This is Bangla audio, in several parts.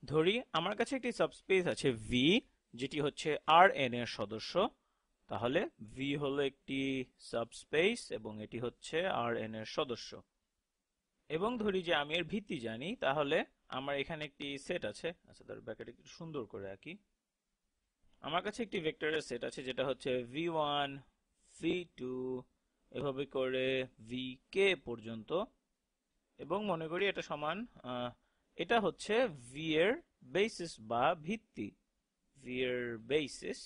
ধরি আমার কাছে একটি সাবস্পেস আছে ভি, যেটি হচ্ছে আর এন এর সদস্য। তাহলে ভি হলো একটি সাবস্পেস এবং এটি হচ্ছে আর এন এর সদস্য। এবং ধরি যে আমি এর ভিত্তি জানি, তাহলে আমার এখানে একটি সেট আছে। আচ্ছা, তার ব্যাকেট একটু সুন্দর করে আঁকি। আমার কাছে একটি ভেক্টরের সেট আছে যেটা হচ্ছে v1 v2 এভাবে করে vk পর্যন্ত। এবং মনে করি এটা সমান, এটা হচ্ছে v এর বেসিস বা ভিত্তি, v এর বেসিস।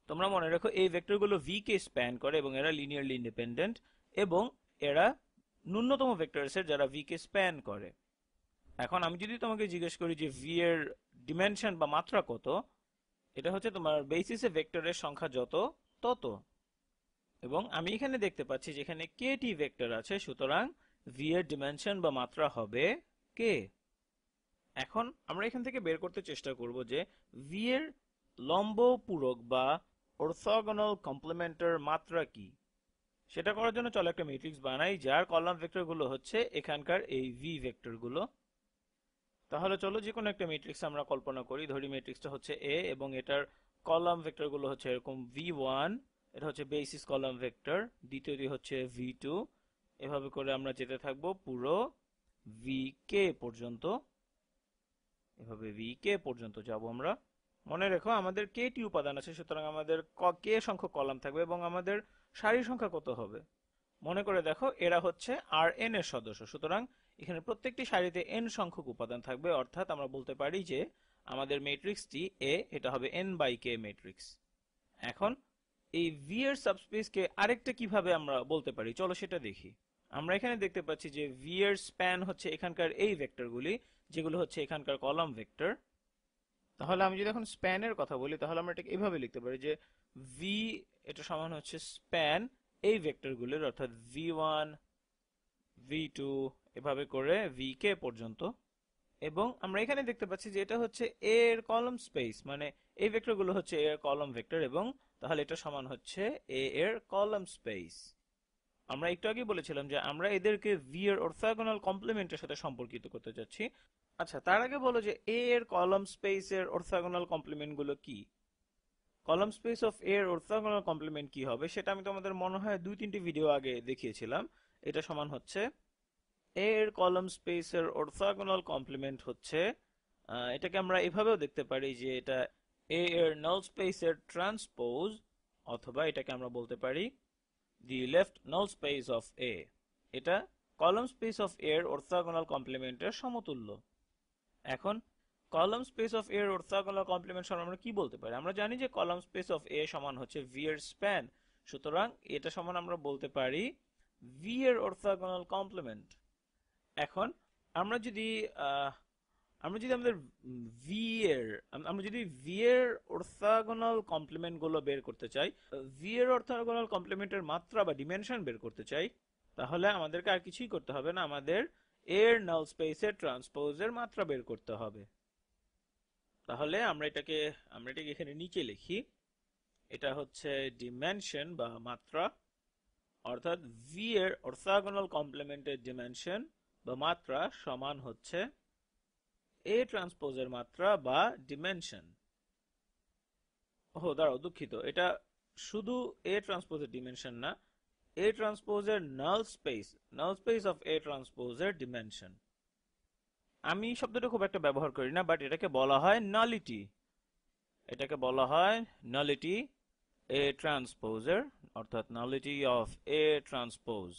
তোমরা মনে রাখো এই ভেক্টরগুলো v কে স্প্যান করে এবং এরা লিনিয়ারলি ইন্ডিপেন্ডেন্ট, এবং এরা ন্যূনতম ভেক্টরের সেট যারা v কে স্প্যান করে। এখন আমি যদি তোমাকে জিজ্ঞেস করি যে v এর ডিমেনশন বা মাত্রা কত, এটা হচ্ছে তোমার বেসিসে ভেক্টরের সংখ্যা যত তত। এবং আমি এখানে দেখতে পাচ্ছি যেখানে kটি ভেক্টর আছে, সুতরাং v এর ডিমেনশন বা মাত্রা হবে k। এখন আমরা এখান থেকে বের করতে চেষ্টা করব যে v এর লম্ব পূরক বা অর্থোগোনাল কমপ্লিমেন্টের মাত্রা কি। সেটা করার জন্য চলো একটা ম্যাট্রিক্স বানাই যার কলাম ভেক্টরগুলো হচ্ছে এখানকার এই v ভেক্টরগুলো। তাহলে চলো যে কোনো একটা ম্যাট্রিক্স আমরা কল্পনা করি। ধরি ম্যাট্রিক্সটা হচ্ছে A এবং এটার কলাম ভেক্টরগুলো হচ্ছে এরকম v1, এটা হচ্ছে বেসিস কলাম ভেক্টর, দ্বিতীয়টি হচ্ছে v2। এভাবে করে আমরা যেতে থাকবো পুরো vk পর্যন্ত। এভাবে vk পর্যন্ত যাব আমরা। মনে রেখো আমাদের kটি উপাদান আছে, সুতরাং আমাদের k সংখ্যক কলাম থাকবে এবং আমাদের সারি সংখ্যা কত হবে। মনে করে দেখো এরা হচ্ছে আর এন এর সদস্য, সুতরাং এখানে প্রত্যেকটি সারিতে এন সংখ্যক উপাদান থাকবে। অর্থাৎ আমরা বলতে পারি যে আমাদের ম্যাট্রিক্সটি এ, এটা হবে এন বাই কে ম্যাট্রিক্স। এখন এই ভি এর সাবস্পেসকে আরেকটা কিভাবে আমরা বলতে পারি, চলো সেটা দেখি। আমরা এখানে দেখতে পাচ্ছি যে ভি এর স্প্যান হচ্ছে এখানকার এই ভেক্টরগুলি, যেগুলো হচ্ছে এখানকার কলাম ভেক্টর। তাহলে আমি যদি এখন স্প্যানের কথা বলি, তাহলে আমরা এটাকে এভাবে লিখতে পারি যে ভি, এটা সমান হচ্ছে স্প্যান এই ভেক্টরগুলির, অর্থাৎ v1 v2 এভাবে করে vk পর্যন্ত। এবং আমরা এখানে দেখতে পাচ্ছি যে এটা হচ্ছে a এর কলাম স্পেস, মানে এই ভেক্টরগুলো হচ্ছে a এর কলাম ভেক্টর, এবং তাহলে এটা সমান হচ্ছে a এর কলাম স্পেস। আমরা একটু আগে বলেছিলাম যে আমরা এদেরকে v এর অর্থোগোনাল কমপ্লিমেন্টের সাথে সম্পর্কিত করতে যাচ্ছি। আচ্ছা, তার আগে বলো যে a এর কলাম স্পেস এর অর্থোগোনাল কমপ্লিমেন্ট গুলো কি। কলাম স্পেস অফ এর অর্থোগোনাল কমপ্লিমেন্ট কি হবে সেটা আমি তোমাদের মনে হয় 2-3টি ভিডিও আগে দেখিয়েছিলাম। এটা সমান হচ্ছে এর কলাম স্পেসের অর্থোগোনাল কমপ্লিমেন্ট হচ্ছে, এটাকে আমরা এভাবেও দেখতে পারি যে এটা এ এর নাল স্পেসের ট্রান্সপোজ, অথবা এটাকে আমরা বলতে পারি the left null space of A. এটা কলাম স্পেস অফ এর অর্থোগোনাল কমপ্লিমেন্টের সমতুল্য। এখন কলাম স্পেস অফ এর অর্থোগোনাল কমপ্লিমেন্ট সমান আমরা কি বলতে পারি। আমরা জানি যে কলাম স্পেস অফ এ সমান হচ্ছে ভি এর স্প্যান, সুতরাং এটা সমান আমরা বলতে পারি ভি এর অর্থোগোনাল কমপ্লিমেন্ট। এখন আমরা যদি আহ, আমরা যদি আমাদের ভি এর আমরা যদি ভি এর অর্থোগোনাল কমপ্লিমেন্ট গুলো বের করতে চাই, ভি এর অর্থোগোনাল কমপ্লিমেন্টের মাত্রা বা ডিমেনশন বের করতে চাই, তাহলে আমাদেরকে আর কিছুই করতে হবে না, আমাদের এর নাল স্পেসের ট্রান্সপোজের মাত্রা বের করতে হবে। তাহলে আমরা এটাকে এখানে নিচে লিখি। এটা হচ্ছে ডিমেনশন বা মাত্রা, অর্থাৎ ভি এর অর্থোগোনাল কমপ্লিমেন্টের ডিমেনশন বা মাত্রা সমান হচ্ছে এ ট্রান্সপোজের মাত্রা বা ডিমেনশন। দাঁড়াও, দুঃখিত, এটা শুধু এ ট্রান্সপোজের ডিমেনশন না, এ ট্রান্সপোজের নাল স্পেস অফ এ ট্রান্সপোজের ডিমেনশন। আমি শব্দটা খুব একটা ব্যবহার করি না, বাট এটাকে বলা হয় নালিটি। এটাকে বলা হয় নালিটি এ ট্রান্সপোজের, অর্থাৎ নালিটি অফ এ ট্রান্সপোজ।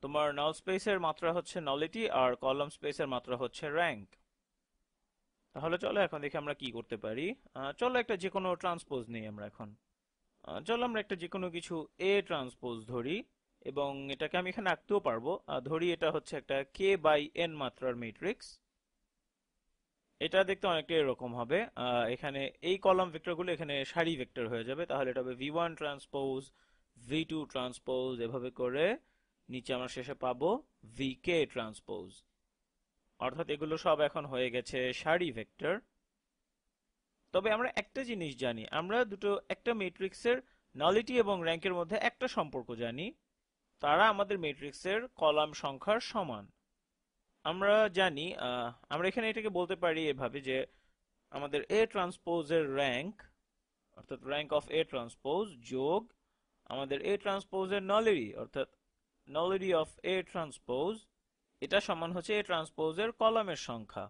তোমার নাল স্পেসের মাত্রা হচ্ছে নালিটি আর কলাম স্পেসের মাত্রা হচ্ছে র্যাঙ্ক। তাহলে চলো এখন দেখি আমরা কি করতে পারি। চলো একটা যে কোনো ট্রান্সপোজ নিই আমরা এখন। চলো আমরা একটা যে কোনো কিছু এ ট্রান্সপোজ ধরি, এবং এটাকে আমি এখানে আঁকতেও পারবো। ধরি এটা হচ্ছে একটা কে বাই এন মাত্রার ম্যাট্রিক্স। এটা দেখতে অনেকটা এরকম হবে। এখানে এই কলাম ভেক্টরগুলো এখানে সারি ভেক্টর হয়ে যাবে, তাহলে এটা হবে v1 ট্রান্সপোজ v2 ট্রান্সপোজ, এভাবে করে নিচে আমরা শেষে পাবো vk ট্রান্সপোজ। অর্থাৎ এগুলো সব এখন হয়ে গেছে সারি ভেক্টর। তবে আমরা একটা জিনিস জানি, আমরা একটা ম্যাট্রিক্সের নলিটি এবং র্যাঙ্কের মধ্যে একটা সম্পর্ক জানি, তারা আমাদের ম্যাট্রিক্সের কলাম সংখ্যার সমান। আমরা জানি আমরা এখানে এটাকে বলতে পারি এভাবে যে আমাদের এ ট্রান্সপোজের র্যাঙ্ক অর্থাৎ র্যাঙ্ক অফ এ ট্রান্সপোজ যোগ আমাদের এ ট্রান্সপোজের নলিটি অর্থাৎ নলিটি অফ এ ট্রান্সপোজ, এটা সমান হচ্ছে এ ট্রান্সপোজের কলামের সংখ্যা।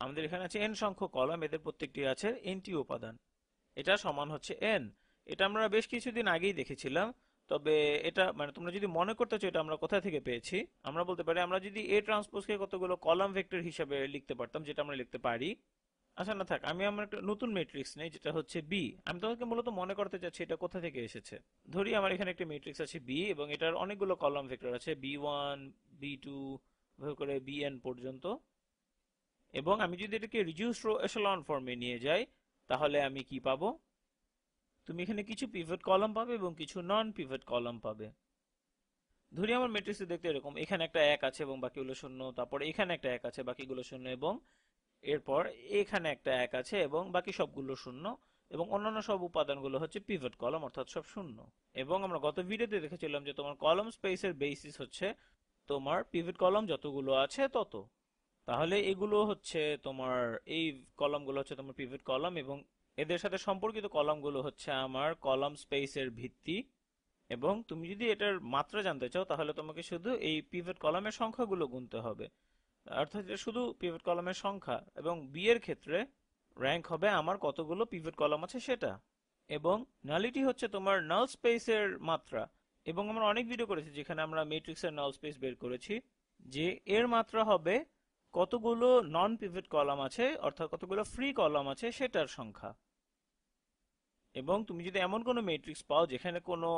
আমাদের এখানে আছে n সংখ্যক কলাম, এদের প্রত্যেকটি আছে nটি উপাদান, এটা সমান হচ্ছে n। এটা আমরা বেশ কিছুদিন আগেই দেখেছিলাম, তবে এটা মানে তোমরা যদি মনে করতে চাও এটা আমরা কোথা থেকে পেয়েছি, আমরা বলতে পারি আমরা যদি এ ট্রান্সপোজকে কতগুলো কলাম ভেক্টর হিসেবে লিখতে পারতাম, যেটা আমরা লিখতে পারি। আচ্ছা না থাক, আমি আমার একটা নতুন ম্যাট্রিক্স নেই যেটা হচ্ছে বি। আমি তোমাকে মূলত মনে করতে চাচ্ছি এটা কোথা থেকে এসেছে। ধরি আমার এখানে একটা ম্যাট্রিক্স আছে বি এবং এটার অনেকগুলো কলাম ভেক্টর আছে বি1 বি2 করে বিএন পর্যন্ত। এবং আমি যদি এটাকে রিডিউসড রো এচেলন ফর্মে নিয়ে যাই তাহলে আমি কি পাবো? তুমি এখানে কিছু পিভট কলাম পাবে এবং কিছু নন পিভট কলাম পাবে। ধরি আমার ম্যাট্রিক্সে দেখতে এরকম, এখানে একটা 1 আছে এবং বাকিগুলো শূন্য, তারপর এখানে একটা 1 আছে বাকিগুলো শূন্য, এবং এরপর এখানে একটা 1 আছে এবং বাকি সবগুলো শূন্য, এবং অন্যান্য সব উপাদানগুলো হচ্ছে পিভট কলাম অর্থাৎ সব শূন্য। এবং আমরা গত ভিডিওতে দেখেছিলাম যে তোমার কলাম স্পেসের বেসিস হচ্ছে তোমার পিভট কলাম যতগুলো আছে তত। তাহলে এগুলো হচ্ছে তোমার এই কলামগুলো হচ্ছে তোমার পিভট কলাম এবং এদের সাথে সম্পর্কিত কলামগুলো হচ্ছে আমার কলাম স্পেসের ভিত্তি। এবং তুমি যদি এটার মাত্রা জানতে চাও তাহলে তোমাকে শুধু এই পিভট কলামের সংখ্যাগুলো গুনতে হবে, অর্থাৎ এটা শুধু পিভট কলামের সংখ্যা, এবং বি এর ক্ষেত্রে র্যাঙ্ক হবে আমার কতগুলো পিভট কলাম আছে সেটা। এবং নালিটি হচ্ছে তোমার নাল স্পেসের মাত্রা। এবং আমরা অনেক ভিডিও করেছি যেখানে আমরা ম্যাট্রিক্সের নাল স্পেস বের করেছি, যে এর মাত্রা হবে কতগুলো নন পিভট কলাম আছে অর্থাৎ কতগুলো ফ্রি কলাম আছে সেটার সংখ্যা। এবং তুমি যদি এমন কোনো ম্যাট্রিক্স পাও যেখানে কোনো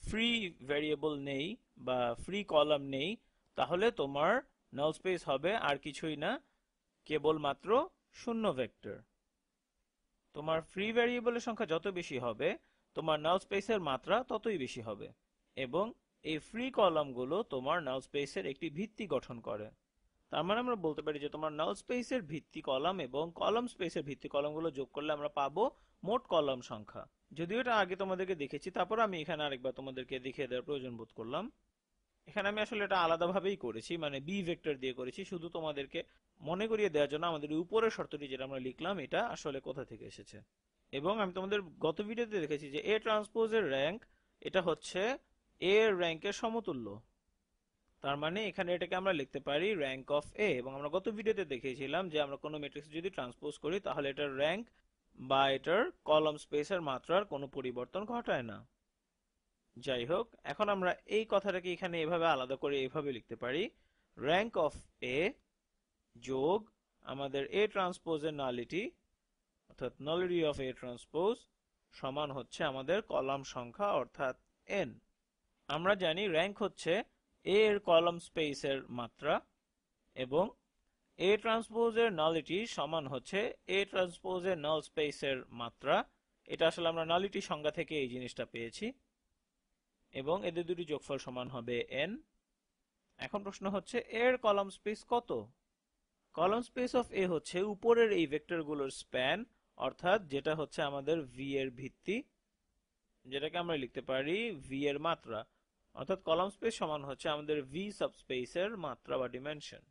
ফ্রি ভ্যারিয়েবল নেই বা ফ্রি কলাম নেই, তাহলে তোমার নাল স্পেস হবে আর কিছুই না, কেবলমাত্র শূন্য ভেক্টর। তোমার ফ্রি ভ্যারিয়েবলের সংখ্যা যত বেশি হবে তোমার নাল স্পেসের মাত্রা ততই বেশি হবে। এবং এই ফ্রি কলামগুলো তোমার নাল স্পেসের একটি ভিত্তি গঠন করে। তার মানে আমরা বলতে পারি যে তোমার নাল স্পেসের ভিত্তি কলাম এবং কলাম স্পেসের ভিত্তি কলামগুলো যোগ করলে আমরা পাবো মোট কলাম সংখ্যা। যদিও এটা আগে তোমাদেরকে দেখেছি, তারপর আমি এখানে আরেকবার তোমাদেরকে দেখিয়ে দেওয়ার প্রয়োজন বোধ করলাম। এখানে আমি আসলে এটা আলাদাভাবেই করেছি, মানে বি ভেক্টর দিয়ে করেছি শুধু তোমাদেরকে মনে করিয়ে দেওয়ার জন্য আমাদের উপরের শর্তটি যেটা আমরা লিখলাম এটা আসলে কোথা থেকে এসেছে। এবং আমি তোমাদের গত ভিডিওতে দেখেছি যে এ ট্রান্সপোজের র্যাঙ্ক এটা হচ্ছে এ এর র্যাঙ্কের সমতুল্য। তার মানে এখানে এটাকে আমরা লিখতে পারি র্যাঙ্ক অফ এ। এবং আমরা গত ভিডিওতে দেখিয়েছিলাম যে আমরা কোনো ম্যাট্রিক্স যদি ট্রান্সপোজ করি তাহলে এটার র্যাঙ্ক বা এটার কলাম স্পেসের মাত্রার কোনো পরিবর্তন ঘটায় না। যাই হোক, এখন আমরা এই কথাটাকে এখানে এভাবে আলাদা করে এভাবে লিখতে পারি, র্যাঙ্ক অফ এ যোগ আমাদের এ ট্রান্সপোজের নালিটি অর্থাৎ নলিটি অফ এ ট্রান্সপোজ সমান হচ্ছে আমাদের কলাম সংখ্যা অর্থাৎ n। আমরা জানি র্যাঙ্ক হচ্ছে এ এর কলাম স্পেসের মাত্রা এবং এ ট্রান্সপোজের নালিটি সমান হচ্ছে এ ট্রান্সপোজের নাল স্পেসের মাত্রা। এটা আসলে আমরা নালিটি সংজ্ঞা থেকে এই জিনিসটা পেয়েছি এবং এদের দুটি যোগফল সমান হবে n। এখন প্রশ্ন হচ্ছে এর কলাম স্পেস কত? কলাম স্পেস অফ এ হচ্ছে উপরের এই ভেক্টরগুলোর স্প্যান অর্থাৎ যেটা হচ্ছে আমাদের ভি এর ভিত্তি, যেটাকে আমরা লিখতে পারি ভি এর মাত্রা, অর্থাৎ কলাম স্পেস সমান হচ্ছে আমাদের ভি সাবস্পেসের মাত্রা বা ডিমেনশন।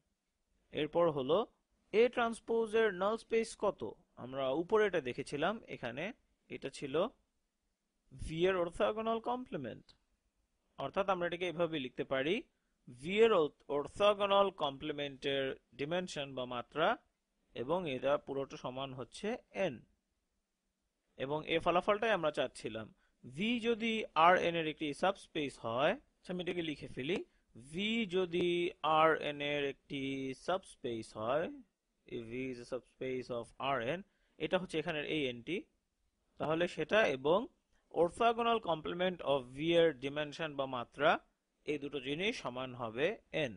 এরপর হলো এ ট্রান্সপোজের নাল স্পেস কত? আমরা উপরে এটা দেখেছিলাম, এখানে এটা ছিল ভি এর অর্থোগোনাল কমপ্লিমেন্ট, অর্থাৎ আমরা এটাকে এভাবে লিখতে পারি ভি এর অর্থোগোনাল কমপ্লিমেন্টের ডিমেনশন বা মাত্রা, এবং এটা পুরোটা সমান হচ্ছে n। এবং এই ফলাফলটাই আমরা চাচ্ছিলাম। ভি যদি আর এন এর একটি সাবস্পেস হয়, আমি এটাকে লিখে ফেলি, ভি যদি আর এন এর একটি সাবস্পেস হয়, V is a subspace of R N, এটা হচ্ছে এখানের এই এনটি, তাহলে সেটা এবং অর্থোগোনাল কমপ্লিমেন্ট অফ ভি এর ডিমেনশন বা মাত্রা এই দুটো জিনিস সমান হবে n।